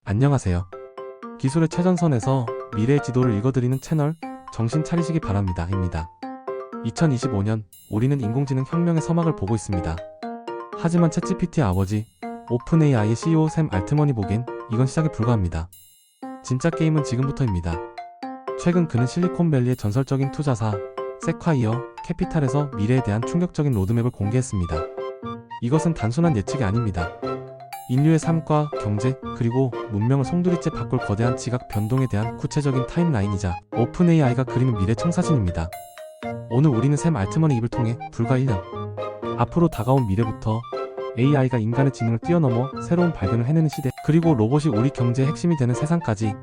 안녕하세요. 기술의 최전선에서 미래의 지도를 읽어드리는 채널 정신 차리시기 바랍니다 입니다. 2025년 우리는 인공지능 혁명의 서막을 보고 있습니다. 하지만 챗GPT의 아버지 오픈AI의 CEO 샘 알트먼이 보기엔 이건 시작에 불과합니다. 진짜 게임은 지금부터입니다. 최근 그는 실리콘밸리의 전설적인 투자사 세콰이어 캐피탈에서 미래에 대한 충격적인 로드맵을 공개했습니다. 이것은 단순한 예측이 아닙니다. 인류의 삶과 경제 그리고 문명을 송두리째 바꿀 거대한 지각 변동에 대한 구체적인 타임라인이자 오픈AI가 그리는 미래 청사진입니다. 오늘 우리는 샘 알트먼의 입을 통해 불과 1년 앞으로 다가온 미래부터 AI가 인간의 지능을 뛰어넘어 새로운 발견을 해내는 시대, 그리고 로봇이 우리 경제의 핵심이 되는 세상까지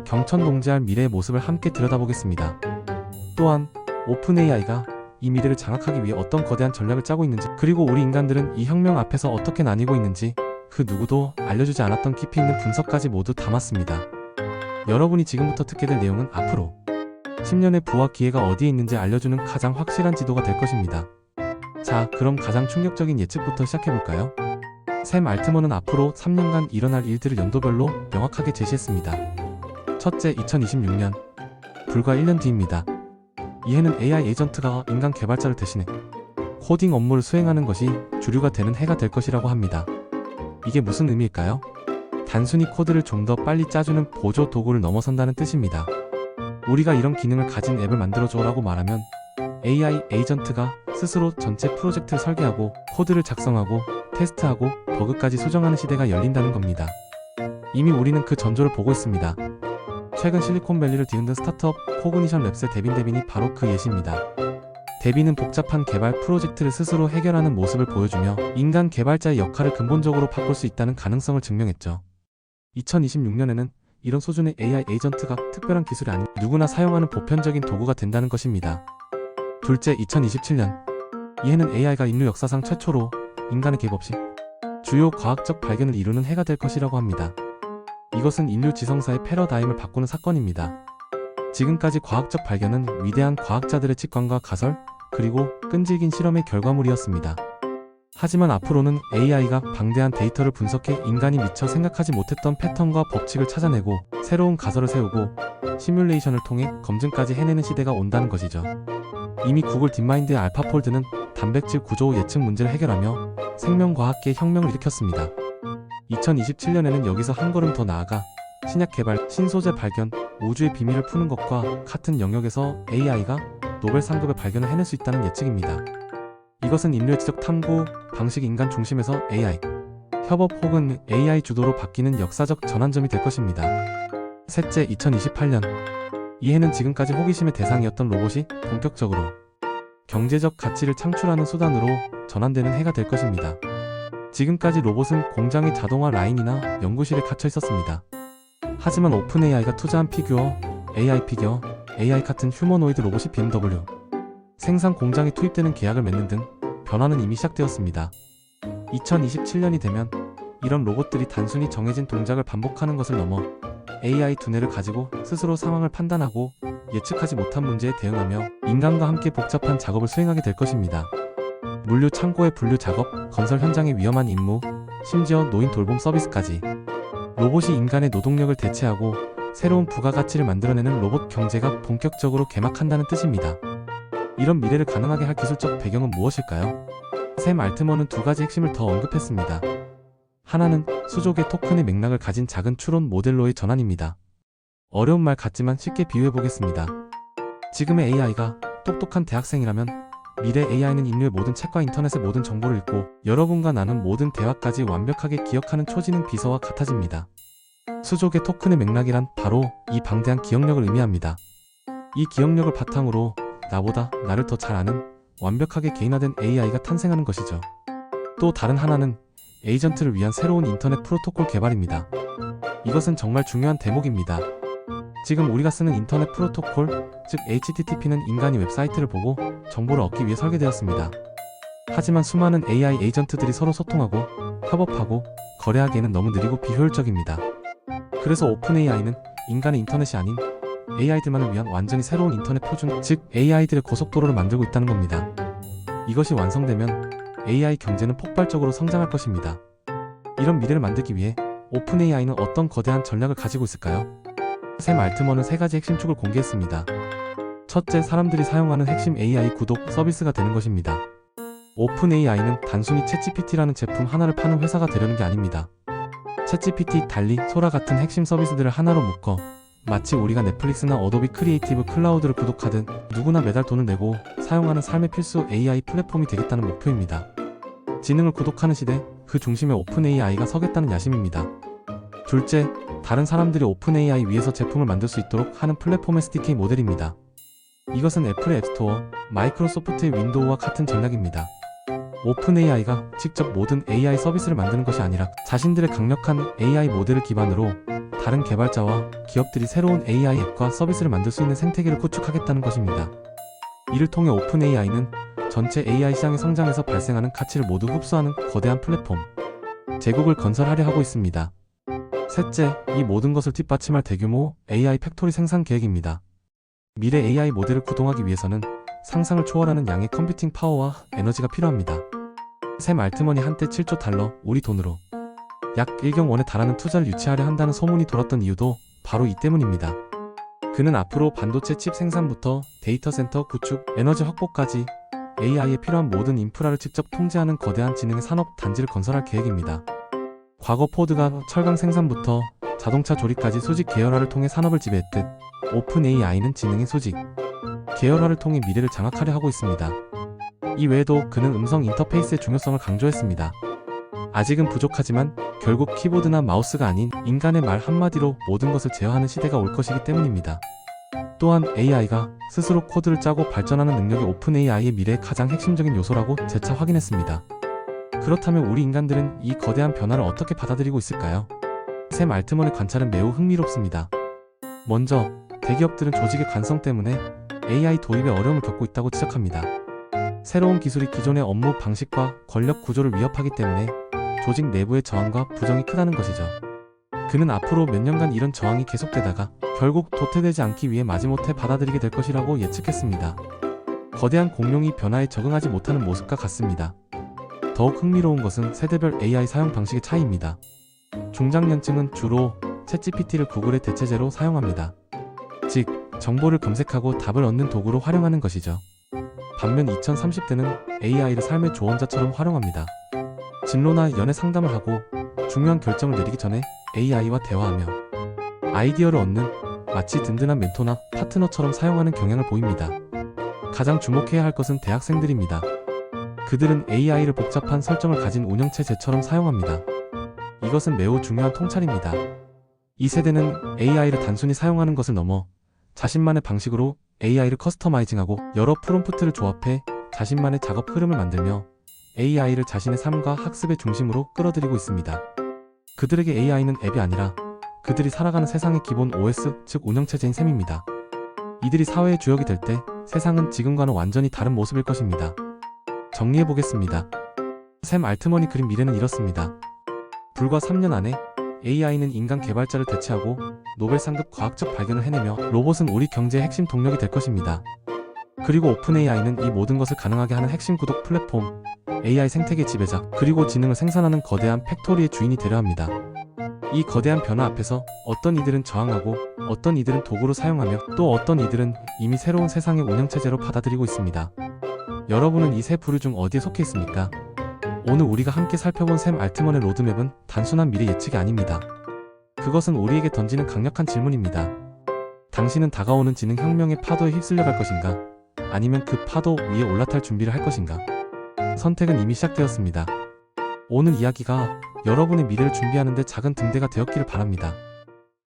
경천동지할 미래의 모습을 함께 들여다보겠습니다. 또한 오픈AI가 이 미래를 장악하기 위해 어떤 거대한 전략을 짜고 있는지, 그리고 우리 인간들은 이 혁명 앞에서 어떻게 나뉘고 있는지 그 누구도 알려주지 않았던 깊이 있는 분석까지 모두 담았습니다. 여러분이 지금부터 듣게 될 내용은 앞으로 10년의 부와 기회가 어디에 있는지 알려주는 가장 확실한 지도가 될 것입니다. 자, 그럼 가장 충격적인 예측부터 시작해볼까요? 샘 알트먼은 앞으로 3년간 일어날 일들을 연도별로 명확하게 제시했습니다. 첫째, 2026년. 불과 1년 뒤입니다. 이해는 AI 에이전트가 인간 개발자를 대신해 코딩 업무를 수행하는 것이 주류가 되는 해가 될 것이라고 합니다. 이게 무슨 의미일까요? 단순히 코드를 좀 더 빨리 짜주는 보조 도구를 넘어선다는 뜻입니다. 우리가 이런 기능을 가진 앱을 만들어줘 라고 말하면 AI 에이전트가 스스로 전체 프로젝트를 설계하고 코드를 작성하고 테스트하고 버그까지 수정하는 시대가 열린다는 겁니다. 이미 우리는 그 전조를 보고 있습니다. 최근 실리콘밸리를 뒤흔든 스타트업 코그니션 랩스의 데빈 데빈이 바로 그 예시입니다. 데빈은 복잡한 개발 프로젝트를 스스로 해결하는 모습을 보여주며 인간 개발자의 역할을 근본적으로 바꿀 수 있다는 가능성을 증명했죠. 2026년에는 이런 수준의 AI 에이전트가 특별한 기술이 아닌 누구나 사용하는 보편적인 도구가 된다는 것입니다. 둘째, 2027년. 이해는 AI가 인류 역사상 최초로 인간의 개입 없이 주요 과학적 발견을 이루는 해가 될 것이라고 합니다. 이것은 인류 지성사의 패러다임을 바꾸는 사건입니다. 지금까지 과학적 발견은 위대한 과학자들의 직관과 가설, 그리고 끈질긴 실험의 결과물이었습니다. 하지만 앞으로는 AI가 방대한 데이터를 분석해 인간이 미처 생각하지 못했던 패턴과 법칙을 찾아내고 새로운 가설을 세우고 시뮬레이션을 통해 검증까지 해내는 시대가 온다는 것이죠. 이미 구글 딥마인드의 알파폴드는 단백질 구조 예측 문제를 해결하며 생명과학계의 혁명을 일으켰습니다. 2027년에는 여기서 한 걸음 더 나아가 신약 개발, 신소재 발견, 우주의 비밀을 푸는 것과 같은 영역에서 AI가 노벨 상급의 발견을 해낼 수 있다는 예측입니다. 이것은 인류의 지적 탐구 방식 인간 중심에서 AI 협업 혹은 AI 주도로 바뀌는 역사적 전환점이 될 것입니다. 셋째, 2028년. 이해는 지금까지 호기심의 대상이었던 로봇이 본격적으로 경제적 가치를 창출하는 수단으로 전환되는 해가 될 것입니다. 지금까지 로봇은 공장의 자동화 라인이나 연구실에 갇혀 있었습니다. 하지만 오픈AI가 투자한 피규어, AI 같은 휴머노이드 로봇이 BMW 생산 공장에 투입되는 계약을 맺는 등 변화는 이미 시작되었습니다. 2027년이 되면 이런 로봇들이 단순히 정해진 동작을 반복하는 것을 넘어 AI 두뇌를 가지고 스스로 상황을 판단하고 예측하지 못한 문제에 대응하며 인간과 함께 복잡한 작업을 수행하게 될 것입니다. 물류 창고의 분류 작업, 건설 현장의 위험한 임무, 심지어 노인 돌봄 서비스까지 로봇이 인간의 노동력을 대체하고 새로운 부가가치를 만들어내는 로봇 경제가 본격적으로 개막한다는 뜻입니다. 이런 미래를 가능하게 할 기술적 배경은 무엇일까요? 샘 알트먼은 두 가지 핵심을 더 언급했습니다. 하나는 수족의 토큰의 맥락을 가진 작은 추론 모델로의 전환입니다. 어려운 말 같지만 쉽게 비유해보겠습니다. 지금의 AI가 똑똑한 대학생이라면 미래 AI는 인류의 모든 책과 인터넷의 모든 정보를 읽고 여러분과 나눈 모든 대화까지 완벽하게 기억하는 초지능 비서와 같아집니다. 수족의 토큰의 맥락이란 바로 이 방대한 기억력을 의미합니다. 이 기억력을 바탕으로 나보다 나를 더 잘 아는 완벽하게 개인화된 AI가 탄생하는 것이죠. 또 다른 하나는 에이전트를 위한 새로운 인터넷 프로토콜 개발입니다. 이것은 정말 중요한 대목입니다. 지금 우리가 쓰는 인터넷 프로토콜, 즉 HTTP는 인간이 웹사이트를 보고 정보를 얻기 위해 설계되었습니다. 하지만 수많은 AI 에이전트들이 서로 소통하고 협업하고 거래하기에는 너무 느리고 비효율적입니다. 그래서 오픈AI는 인간의 인터넷이 아닌 AI들만을 위한 완전히 새로운 인터넷 표준, 즉 AI들의 고속도로를 만들고 있다는 겁니다. 이것이 완성되면 AI 경제는 폭발적으로 성장할 것입니다. 이런 미래를 만들기 위해 오픈 AI는 어떤 거대한 전략을 가지고 있을까요? 샘 알트먼은 세 가지 핵심 축을 공개했습니다. 첫째, 사람들이 사용하는 핵심 AI 구독 서비스가 되는 것입니다. 오픈 AI는 단순히 챗GPT라는 제품 하나를 파는 회사가 되려는 게 아닙니다. 챗GPT, 달리, 소라 같은 핵심 서비스들을 하나로 묶어 마치 우리가 넷플릭스나 어도비 크리에이티브 클라우드를 구독하듯 누구나 매달 돈을 내고 사용하는 삶의 필수 AI 플랫폼이 되겠다는 목표입니다. 지능을 구독하는 시대, 그 중심에 오픈 AI가 서겠다는 야심입니다. 둘째, 다른 사람들이 오픈 AI 위에서 제품을 만들 수 있도록 하는 플랫폼 SDK 모델입니다. 이것은 애플의 앱스토어, 마이크로소프트의 윈도우와 같은 전략입니다. 오픈 AI가 직접 모든 AI 서비스를 만드는 것이 아니라 자신들의 강력한 AI 모델을 기반으로 다른 개발자와 기업들이 새로운 AI 앱과 서비스를 만들 수 있는 생태계를 구축하겠다는 것입니다. 이를 통해 오픈 AI는 전체 AI 시장의 성장에서 발생하는 가치를 모두 흡수하는 거대한 플랫폼, 제국을 건설하려 하고 있습니다. 셋째, 이 모든 것을 뒷받침할 대규모 AI 팩토리 생산 계획입니다. 미래 AI 모델을 구동하기 위해서는 상상을 초월하는 양의 컴퓨팅 파워와 에너지가 필요합니다. 샘 알트먼이 한때 7조 달러, 우리 돈으로 약 1경 원에 달하는 투자를 유치하려 한다는 소문이 돌았던 이유도 바로 이 때문입니다. 그는 앞으로 반도체 칩 생산부터 데이터 센터 구축, 에너지 확보까지 AI에 필요한 모든 인프라를 직접 통제하는 거대한 지능의 산업 단지를 건설할 계획입니다. 과거 포드가 철강 생산부터 자동차 조립까지 수직 계열화를 통해 산업을 지배했듯 오픈 AI는 지능의 수직 계열화를 통해 미래를 장악하려 하고 있습니다. 이 외에도 그는 음성 인터페이스의 중요성을 강조했습니다. 아직은 부족하지만 결국 키보드나 마우스가 아닌 인간의 말 한마디로 모든 것을 제어하는 시대가 올 것이기 때문입니다. 또한 AI가 스스로 코드를 짜고 발전하는 능력이 오픈 AI의 미래의 가장 핵심적인 요소라고 재차 확인했습니다. 그렇다면 우리 인간들은 이 거대한 변화를 어떻게 받아들이고 있을까요? 샘 알트먼의 관찰은 매우 흥미롭습니다. 먼저, 대기업들은 조직의 관성 때문에 AI 도입에 어려움을 겪고 있다고 지적합니다. 새로운 기술이 기존의 업무 방식과 권력 구조를 위협하기 때문에 조직 내부의 저항과 부정이 크다는 것이죠. 그는 앞으로 몇 년간 이런 저항이 계속되다가 결국 도태되지 않기 위해 마지못해 받아들이게 될 것이라고 예측했습니다. 거대한 공룡이 변화에 적응하지 못하는 모습과 같습니다. 더욱 흥미로운 것은 세대별 AI 사용 방식의 차이입니다. 중장년층은 주로 챗GPT를 구글의 대체제로 사용합니다. 즉, 정보를 검색하고 답을 얻는 도구로 활용하는 것이죠. 반면 2030대는 AI를 삶의 조언자처럼 활용합니다. 진로나 연애 상담을 하고 중요한 결정을 내리기 전에 AI와 대화하며 아이디어를 얻는 마치 든든한 멘토나 파트너처럼 사용하는 경향을 보입니다. 가장 주목해야 할 것은 대학생들입니다. 그들은 AI를 복잡한 설정을 가진 운영체제처럼 사용합니다. 이것은 매우 중요한 통찰입니다. 이 세대는 AI를 단순히 사용하는 것을 넘어 자신만의 방식으로 AI를 커스터마이징하고 여러 프롬프트를 조합해 자신만의 작업 흐름을 만들며 AI를 자신의 삶과 학습의 중심으로 끌어들이고 있습니다. 그들에게 AI는 앱이 아니라 그들이 살아가는 세상의 기본 OS, 즉 운영체제인 셈입니다. 이들이 사회의 주역이 될 때 세상은 지금과는 완전히 다른 모습일 것입니다. 정리해보겠습니다. 샘 알트먼이 그린 미래는 이렇습니다. 불과 3년 안에 AI는 인간 개발자를 대체하고 노벨 상급 과학적 발견을 해내며 로봇은 우리 경제의 핵심 동력이 될 것입니다. 그리고 오픈 AI는 이 모든 것을 가능하게 하는 핵심 구독 플랫폼, AI 생태계 지배자, 그리고 지능을 생산하는 거대한 팩토리의 주인이 되려 합니다. 이 거대한 변화 앞에서 어떤 이들은 저항하고 어떤 이들은 도구로 사용하며 또 어떤 이들은 이미 새로운 세상의 운영체제로 받아들이고 있습니다. 여러분은 이 세 부류 중 어디에 속해 있습니까? 오늘 우리가 함께 살펴본 샘 알트먼의 로드맵은 단순한 미래 예측이 아닙니다. 그것은 우리에게 던지는 강력한 질문입니다. 당신은 다가오는 지능 혁명의 파도에 휩쓸려 갈 것인가? 아니면 그 파도 위에 올라탈 준비를 할 것인가? 선택은 이미 시작되었습니다. 오늘 이야기가 여러분의 미래를 준비하는 데 작은 등대가 되었기를 바랍니다.